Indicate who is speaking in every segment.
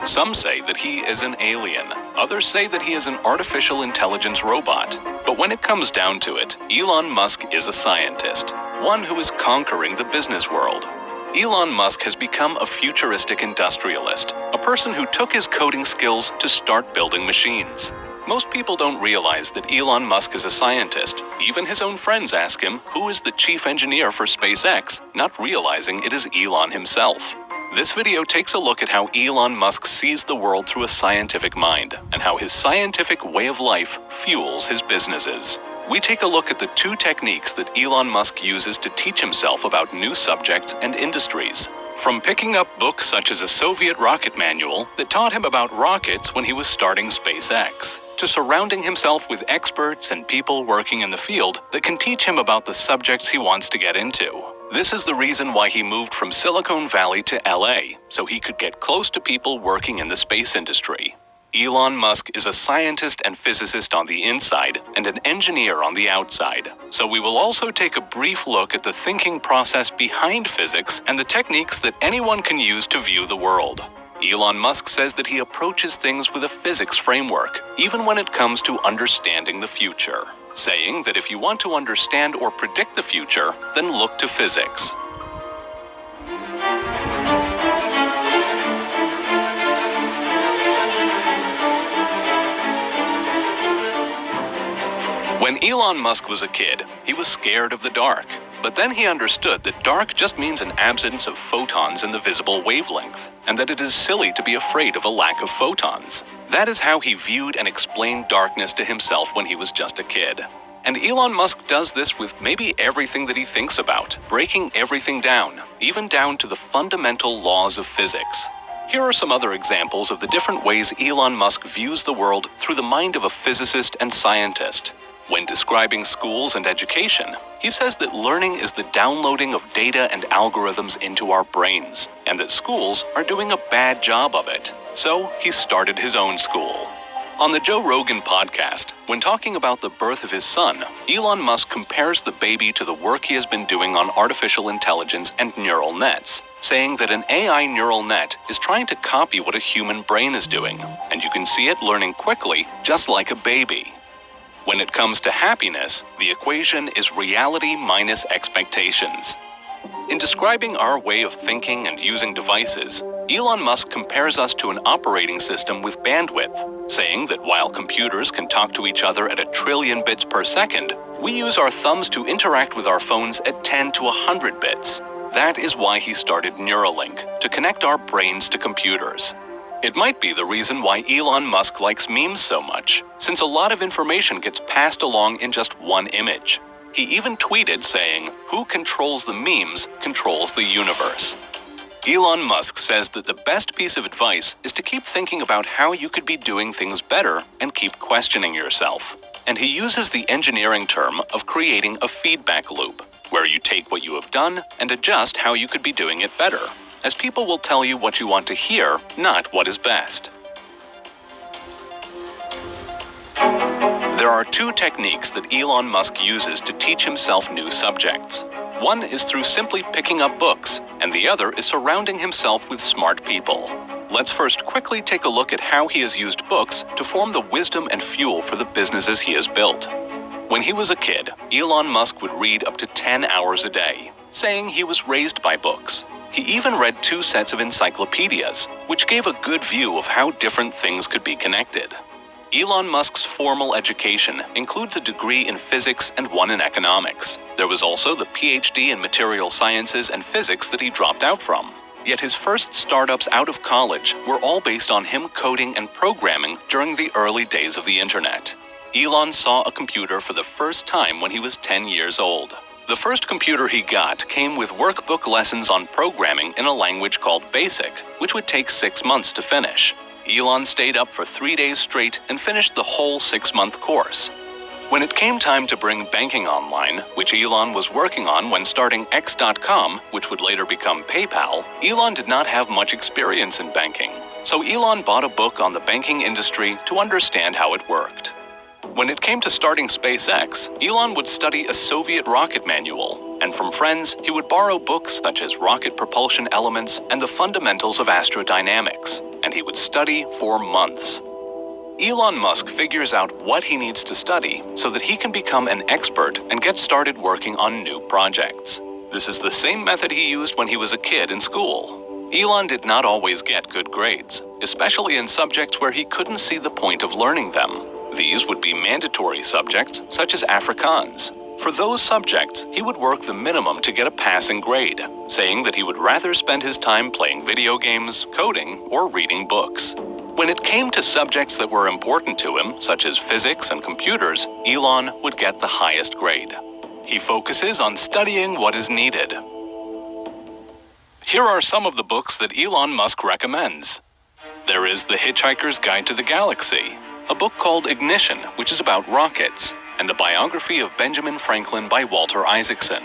Speaker 1: Some say that he is an alien. Others say that he is an artificial intelligence robot. But when it comes down to it, Elon Musk is a scientist, one who is conquering the business world. Elon Musk has become a futuristic industrialist, a person who took his coding skills to start building machines. Most people don't realize that Elon Musk is a scientist. Even his own friends ask him who is the chief engineer for SpaceX, not realizing it is Elon himself. This video takes a look at how Elon Musk sees the world through a scientific mind, and how his scientific way of life fuels his businesses. We take a look at the two techniques that Elon Musk uses to teach himself about new subjects and industries. From picking up books such as a Soviet rocket manual that taught him about rockets when he was starting SpaceX, to surrounding himself with experts and people working in the field that can teach him about the subjects he wants to get into. This is the reason why he moved from Silicon Valley to LA, so he could get close to people working in the space industry. Elon Musk is a scientist and physicist on the inside and an engineer on the outside. So we will also take a brief look at the thinking process behind physics and the techniques that anyone can use to view the world. Elon Musk says that he approaches things with a physics framework, even when it comes to understanding the future, saying that if you want to understand or predict the future, then look to physics. When Elon Musk was a kid, he was scared of the dark. But then he understood that dark just means an absence of photons in the visible wavelength, and that it is silly to be afraid of a lack of photons. That is how he viewed and explained darkness to himself when he was just a kid. And Elon Musk does this with maybe everything that he thinks about, breaking everything down, even down to the fundamental laws of physics. Here are some other examples of the different ways Elon Musk views the world through the mind of a physicist and scientist. When describing schools and education, he says that learning is the downloading of data and algorithms into our brains, and that schools are doing a bad job of it. So he started his own school. On the Joe Rogan podcast, when talking about the birth of his son, Elon Musk compares the baby to the work he has been doing on artificial intelligence and neural nets, saying that an AI neural net is trying to copy what a human brain is doing, and you can see it learning quickly, just like a baby. When it comes to happiness, the equation is reality minus expectations. In describing our way of thinking and using devices, Elon Musk compares us to an operating system with bandwidth, saying that while computers can talk to each other at 1 trillion bits per second, we use our thumbs to interact with our phones at 10 to 100 bits. That is why he started Neuralink, to connect our brains to computers. It might be the reason why Elon Musk likes memes so much, since a lot of information gets passed along in just one image. He even tweeted saying, "Who controls the memes controls the universe." Elon Musk says that the best piece of advice is to keep thinking about how you could be doing things better and keep questioning yourself. And he uses the engineering term of creating a feedback loop, where you take what you have done and adjust how you could be doing it better, as people will tell you what you want to hear, not what is best. There are two techniques that Elon Musk uses to teach himself new subjects. One is through simply picking up books, and the other is surrounding himself with smart people. Let's first quickly take a look at how he has used books to form the wisdom and fuel for the businesses he has built. When he was a kid, Elon Musk would read up to 10 hours a day, saying he was raised by books. He even read 2 sets of encyclopedias, which gave a good view of how different things could be connected. Elon Musk's formal education includes a degree in physics and one in economics. There was also the PhD in material sciences and physics that he dropped out from. Yet his first startups out of college were all based on him coding and programming during the early days of the internet. Elon saw a computer for the first time when he was 10 years old. The first computer he got came with workbook lessons on programming in a language called BASIC, which would take 6 months to finish. Elon stayed up for 3 days straight and finished the whole 6-month course. When it came time to bring banking online, which Elon was working on when starting X.com, which would later become PayPal, Elon did not have much experience in banking. So Elon bought a book on the banking industry to understand how it worked. When it came to starting SpaceX, Elon would study a Soviet rocket manual, and from friends, he would borrow books such as Rocket Propulsion Elements and The Fundamentals of Astrodynamics. and he would study for months. Elon Musk figures out what he needs to study so that he can become an expert and get started working on new projects. This is the same method he used when he was a kid in school. Elon did not always get good grades, especially in subjects where he couldn't see the point of learning them. These would be mandatory subjects such as Afrikaans. For those subjects, he would work the minimum to get a passing grade, saying that he would rather spend his time playing video games, coding, or reading books. When it came to subjects that were important to him, such as physics and computers, Elon would get the highest grade. He focuses on studying what is needed. Here are some of the books that Elon Musk recommends. There is The Hitchhiker's Guide to the Galaxy, a book called Ignition, which is about rockets, and the biography of Benjamin Franklin by Walter Isaacson.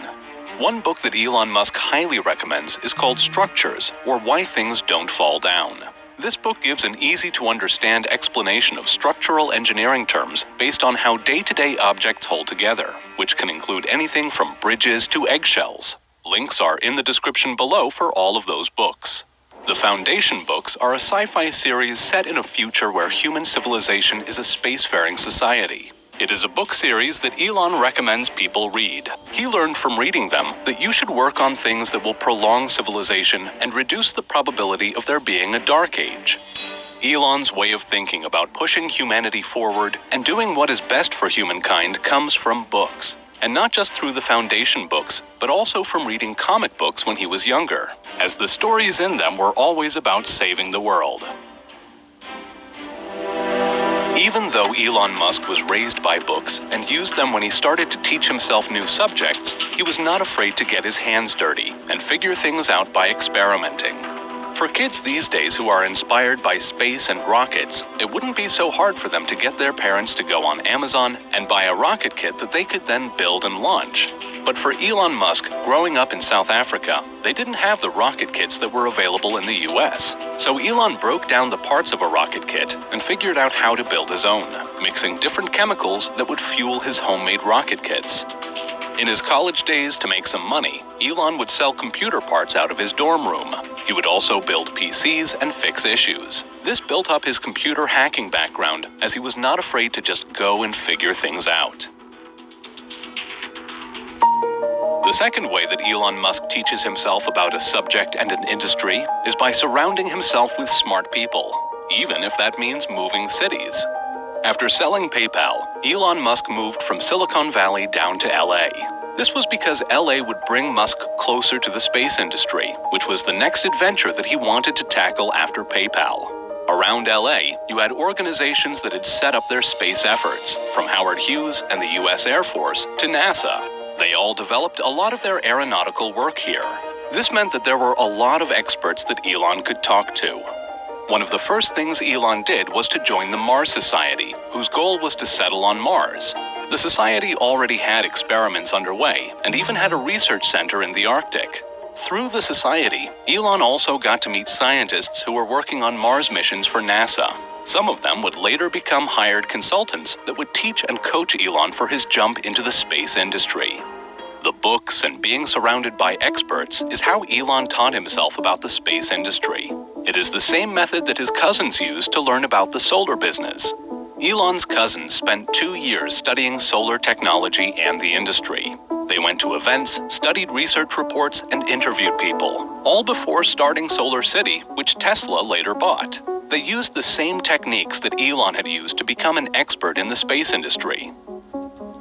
Speaker 1: One book that Elon Musk highly recommends is called Structures, or Why Things Don't Fall Down. This book gives an easy-to-understand explanation of structural engineering terms based on how day-to-day objects hold together, which can include anything from bridges to eggshells. Links are in the description below for all of those books. The Foundation books are a sci-fi series set in a future where human civilization is a spacefaring society. It is a book series that Elon recommends people read. He learned from reading them that you should work on things that will prolong civilization and reduce the probability of there being a dark age. Elon's way of thinking about pushing humanity forward and doing what is best for humankind comes from books. And not just through the Foundation books, but also from reading comic books when he was younger, as the stories in them were always about saving the world. Even though Elon Musk was raised by books and used them when he started to teach himself new subjects, he was not afraid to get his hands dirty and figure things out by experimenting. For kids these days who are inspired by space and rockets, it wouldn't be so hard for them to get their parents to go on Amazon and buy a rocket kit that they could then build and launch. But for Elon Musk, growing up in South Africa, they didn't have the rocket kits that were available in the US. So Elon broke down the parts of a rocket kit and figured out how to build his own, mixing different chemicals that would fuel his homemade rocket kits. In his college days, to make some money, Elon would sell computer parts out of his dorm room. He would also build PCs and fix issues. This built up his computer hacking background, as he was not afraid to just go and figure things out. The second way that Elon Musk teaches himself about a subject and an industry is by surrounding himself with smart people, even if that means moving cities. After selling PayPal, Elon Musk moved from Silicon Valley down to LA. This was because LA would bring Musk closer to the space industry, which was the next adventure that he wanted to tackle after PayPal. Around LA, you had organizations that had set up their space efforts, from Howard Hughes and the US Air Force to NASA. They all developed a lot of their aeronautical work here. This meant that there were a lot of experts that Elon could talk to. One of the first things Elon did was to join the Mars Society, whose goal was to settle on Mars. The society already had experiments underway and even had a research center in the Arctic. Through the society, Elon also got to meet scientists who were working on Mars missions for NASA. Some of them would later become hired consultants that would teach and coach Elon for his jump into the space industry. The books and being surrounded by experts is how Elon taught himself about the space industry. It is the same method that his cousins used to learn about the solar business. Elon's cousins spent 2 years studying solar technology and the industry. They went to events, studied research reports, and interviewed people, all before starting Solar City, which Tesla later bought. They used the same techniques that Elon had used to become an expert in the space industry.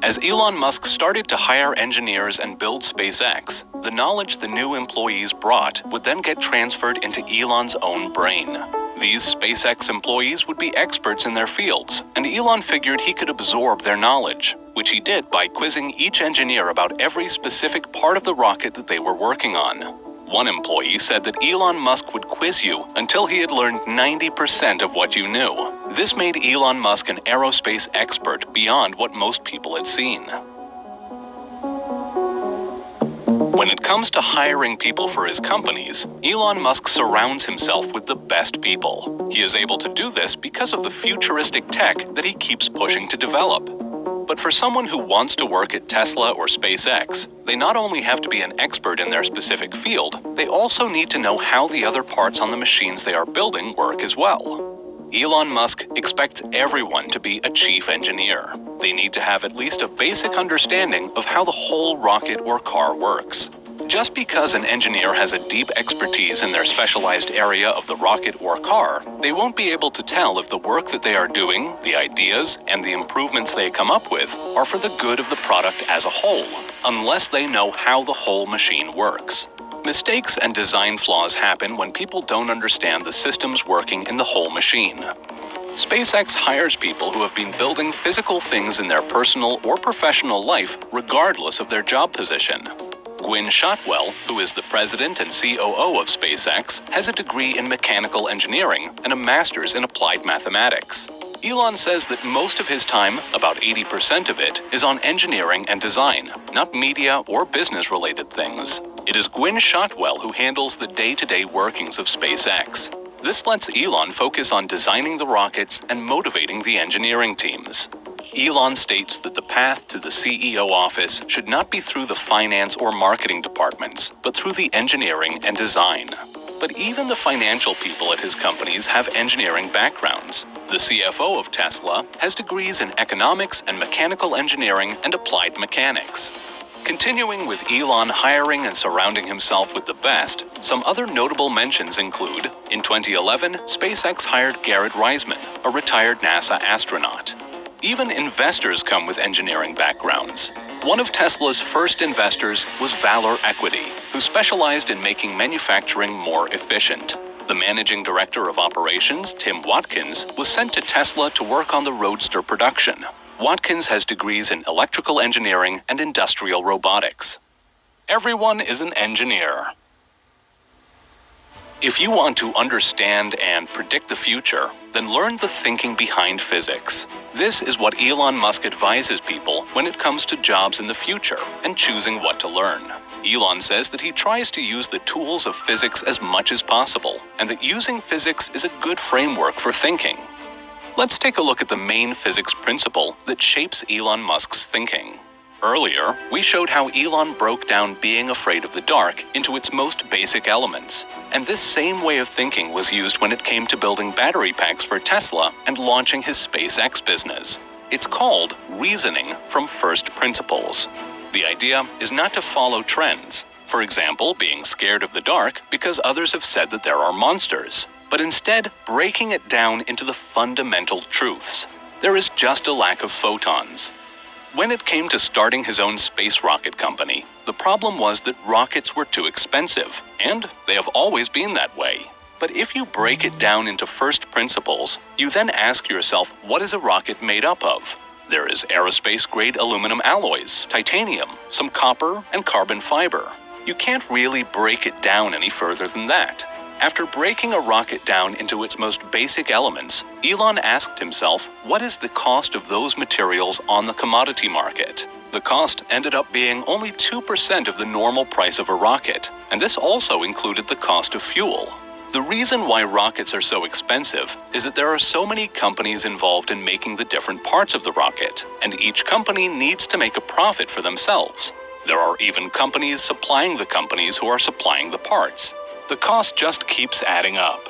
Speaker 1: As Elon Musk started to hire engineers and build SpaceX, the knowledge the new employees brought would then get transferred into Elon's own brain. These SpaceX employees would be experts in their fields, and Elon figured he could absorb their knowledge, which he did by quizzing each engineer about every specific part of the rocket that they were working on. One employee said that Elon Musk would quiz you until he had learned 90% of what you knew. This made Elon Musk an aerospace expert beyond what most people had seen. When it comes to hiring people for his companies, Elon Musk surrounds himself with the best people. He is able to do this because of the futuristic tech that he keeps pushing to develop. But for someone who wants to work at Tesla or SpaceX, they not only have to be an expert in their specific field, they also need to know how the other parts on the machines they are building work as well. Elon Musk expects everyone to be a chief engineer. They need to have at least a basic understanding of how the whole rocket or car works. Just because an engineer has a deep expertise in their specialized area of the rocket or car, they won't be able to tell if the work that they are doing, the ideas, and the improvements they come up with are for the good of the product as a whole, unless they know how the whole machine works. Mistakes and design flaws happen when people don't understand the systems working in the whole machine. SpaceX hires people who have been building physical things in their personal or professional life regardless of their job position. Gwynne Shotwell, who is the president and COO of SpaceX, has a degree in mechanical engineering and a master's in applied mathematics. Elon says that most of his time, about 80% of it, is on engineering and design, not media or business-related things. It is Gwynne Shotwell who handles the day-to-day workings of SpaceX. This lets Elon focus on designing the rockets and motivating the engineering teams. Elon states that the path to the CEO office should not be through the finance or marketing departments, but through the engineering and design. But even the financial people at his companies have engineering backgrounds. The CFO of Tesla has degrees in economics and mechanical engineering and applied mechanics. Continuing with Elon hiring and surrounding himself with the best, some other notable mentions include, in 2011, SpaceX hired Garrett Reisman, a retired NASA astronaut. Even investors come with engineering backgrounds. One of Tesla's first investors was Valor Equity, who specialized in making manufacturing more efficient. The managing director of operations, Tim Watkins, was sent to Tesla to work on the Roadster production. Watkins has degrees in electrical engineering and industrial robotics. Everyone is an engineer. If you want to understand and predict the future, then learn the thinking behind physics. This is what Elon Musk advises people when it comes to jobs in the future and choosing what to learn. Elon says that he tries to use the tools of physics as much as possible, and that using physics is a good framework for thinking. Let's take a look at the main physics principle that shapes Elon Musk's thinking. Earlier, we showed how Elon broke down being afraid of the dark into its most basic elements, and this same way of thinking was used when it came to building battery packs for Tesla and launching his SpaceX business. It's called reasoning from first principles. The idea is not to follow trends, for example, being scared of the dark because others have said that there are monsters, but instead breaking it down into the fundamental truths. There is just a lack of photons. When it came to starting his own space rocket company, the problem was that rockets were too expensive, and they have always been that way. But if you break it down into first principles, you then ask yourself, what is a rocket made up of? There is aerospace-grade aluminum alloys, titanium, some copper, and carbon fiber. You can't really break it down any further than that. After breaking a rocket down into its most basic elements, Elon asked himself, what is the cost of those materials on the commodity market? The cost ended up being only 2% of the normal price of a rocket, and this also included the cost of fuel. The reason why rockets are so expensive is that there are so many companies involved in making the different parts of the rocket, and each company needs to make a profit for themselves. There are even companies supplying the companies who are supplying the parts. The cost just keeps adding up.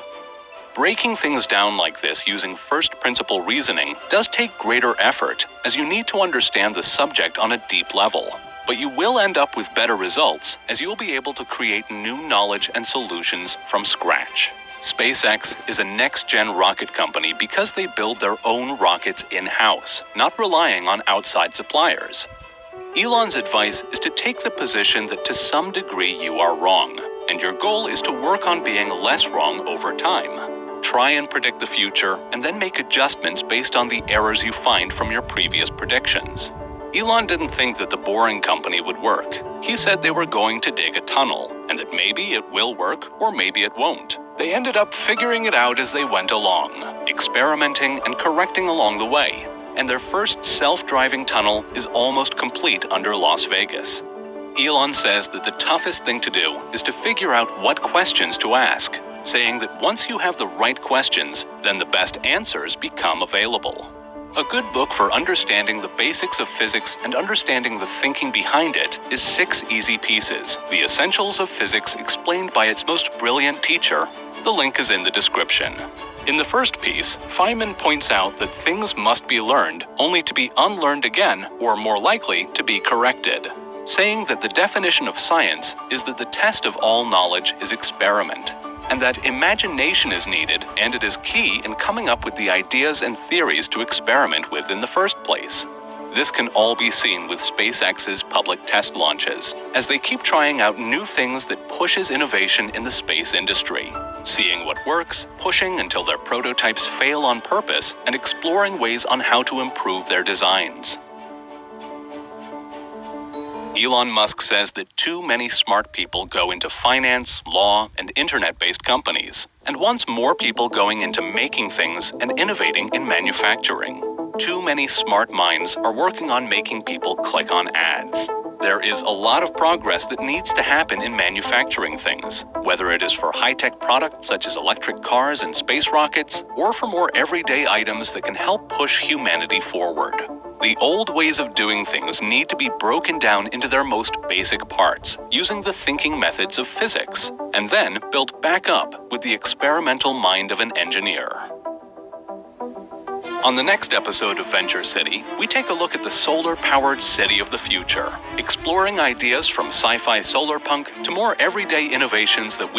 Speaker 1: Breaking things down like this using first principle reasoning does take greater effort, as you need to understand the subject on a deep level. But you will end up with better results, as you'll be able to create new knowledge and solutions from scratch. SpaceX is a next-gen rocket company because they build their own rockets in-house, not relying on outside suppliers. Elon's advice is to take the position that to some degree you are wrong, and your goal is to work on being less wrong over time. Try and predict the future, and then make adjustments based on the errors you find from your previous predictions. Elon didn't think that the Boring Company would work. He said they were going to dig a tunnel, and that maybe it will work or maybe it won't. They ended up figuring it out as they went along, experimenting and correcting along the way, and their first self-driving tunnel is almost complete under Las Vegas. Elon says that the toughest thing to do is to figure out what questions to ask, saying that once you have the right questions, then the best answers become available. A good book for understanding the basics of physics and understanding the thinking behind it is 6 Easy Pieces, The Essentials of Physics Explained by Its Most Brilliant Teacher. The link is in the description. In the first piece, Feynman points out that things must be learned only to be unlearned again, or more likely, to be corrected, saying that the definition of science is that the test of all knowledge is experiment, and that imagination is needed, and it is key in coming up with the ideas and theories to experiment with in the first place. This can all be seen with SpaceX's public test launches, as they keep trying out new things that pushes innovation in the space industry, seeing what works, pushing until their prototypes fail on purpose, and exploring ways on how to improve their designs. Elon Musk says that too many smart people go into finance, law, and internet-based companies, and wants more people going into making things and innovating in manufacturing. Too many smart minds are working on making people click on ads. There is a lot of progress that needs to happen in manufacturing things, whether it is for high-tech products such as electric cars and space rockets, or for more everyday items that can help push humanity forward. The old ways of doing things need to be broken down into their most basic parts, using the thinking methods of physics, and then built back up with the experimental mind of an engineer. On the next episode of Venture City, we take a look at the solar-powered city of the future, exploring ideas from sci-fi solar punk to more everyday innovations that we